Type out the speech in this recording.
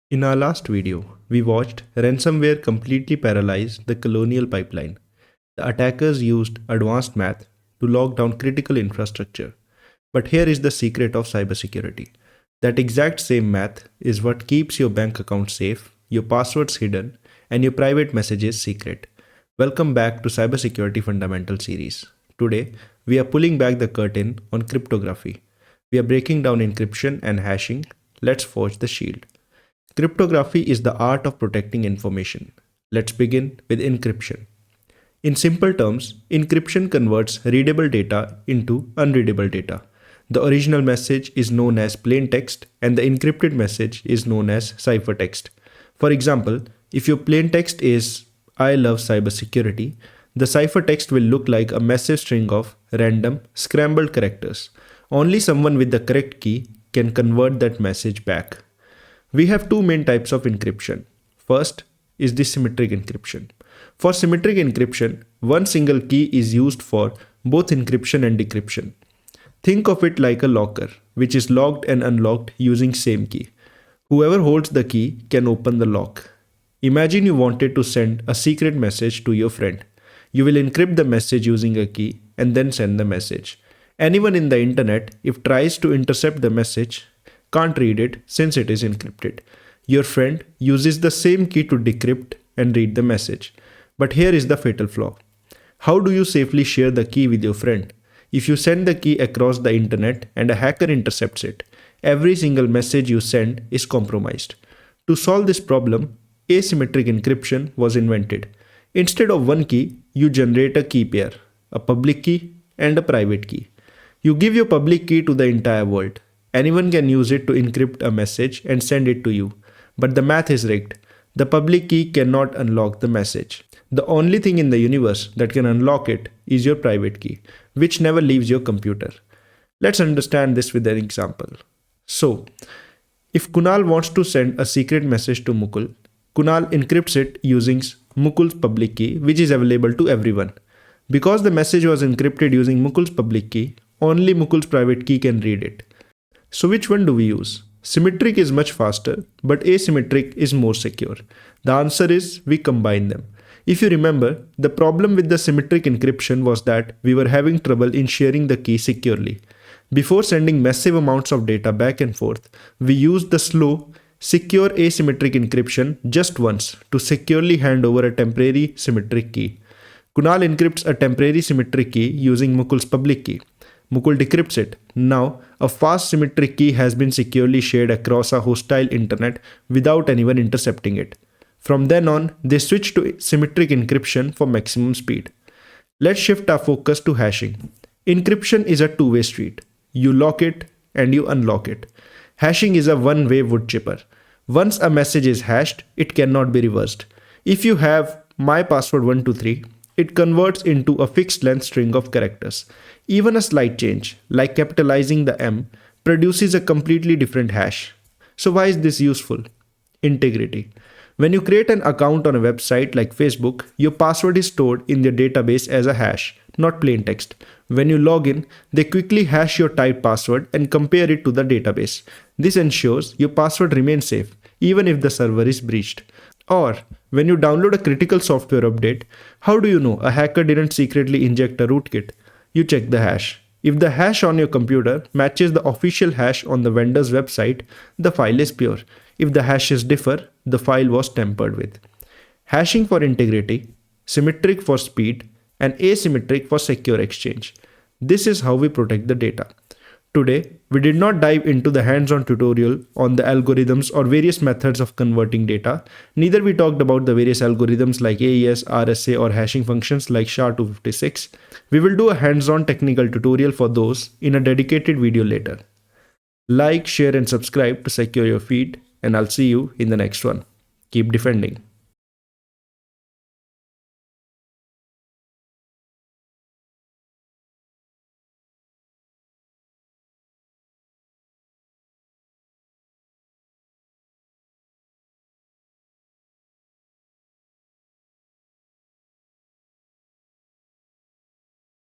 In our last video, we watched ransomware completely paralyze the colonial pipeline. The attackers used advanced math to lock down critical infrastructure. But here is the secret of cybersecurity. That exact same math is what keeps your bank account safe, your passwords hidden, and your private messages secret. Welcome back to Cybersecurity Fundamentals series. Today, we are pulling back the curtain on cryptography. We are breaking down encryption and hashing. Let's forge the shield. Cryptography is the art of protecting information. Let's begin with encryption. In simple terms, encryption converts readable data into unreadable data. The original message is known as plain text and the encrypted message is known as ciphertext. For example, if your plain text is "I love cybersecurity," the ciphertext will look like a massive string of random, scrambled characters. Only someone with the correct key can convert that message back. We have two main types of encryption. First is the symmetric encryption. For symmetric encryption, one single key is used for both encryption and decryption. Think of it like a locker, which is locked and unlocked using same key. Whoever holds the key can open the lock. Imagine you wanted to send a secret message to your friend. You will encrypt the message using a key and then send the message. Anyone in the internet, if tries to intercept the message, can't read it since it is encrypted. Your friend uses the same key to decrypt and read the message. But here is the fatal flaw. How do you safely share the key with your friend? If you send the key across the internet and a hacker intercepts it, every single message you send is compromised. To solve this problem, asymmetric encryption was invented. Instead of one key, you generate a key pair, a public key and a private key. You give your public key to the entire world. Anyone can use it to encrypt a message and send it to you. But the math is rigged. The public key cannot unlock the message. The only thing in the universe that can unlock it is your private key, which never leaves your computer. Let's understand this with an example. So, if Kunal wants to send a secret message to Mukul, Kunal encrypts it using Mukul's public key, which is available to everyone. Because the message was encrypted using Mukul's public key, only Mukul's private key can read it. So which one do we use? Symmetric is much faster, but asymmetric is more secure. The answer is we combine them. If you remember, the problem with the symmetric encryption was that we were having trouble in sharing the key securely. Before sending massive amounts of data back and forth, we used the slow, secure asymmetric encryption just once to securely hand over a temporary symmetric key. Kunal encrypts a temporary symmetric key using Mukul's public key. Mukul decrypts it. Now, a fast symmetric key has been securely shared across a hostile internet without anyone intercepting it. From then on, they switched to symmetric encryption for maximum speed. Let's shift our focus to hashing. Encryption is a two-way street. You lock it and you unlock it. Hashing is a one-way woodchipper. Once a message is hashed, it cannot be reversed. If you have my password 123, it converts into a fixed length string of characters. Even a slight change, like capitalizing the M, produces a completely different hash. So why is this useful? Integrity. When you create an account on a website like Facebook, your password is stored in their database as a hash, not plain text. When you log in, they quickly hash your typed password and compare it to the database. This ensures your password remains safe, even if the server is breached. Or, when you download a critical software update, how do you know a hacker didn't secretly inject a rootkit? You check the hash. If the hash on your computer matches the official hash on the vendor's website, the file is pure. If the hashes differ, the file was tampered with. Hashing for integrity, symmetric for speed, and asymmetric for secure exchange. This is how we protect the data. Today, we did not dive into the hands-on tutorial on the algorithms or various methods of converting data. Neither we talked about the various algorithms like AES, RSA, or hashing functions like SHA-256. We will do a hands-on technical tutorial for those in a dedicated video later. Like, share, and subscribe to secure your feed, and I'll see you in the next one. Keep defending.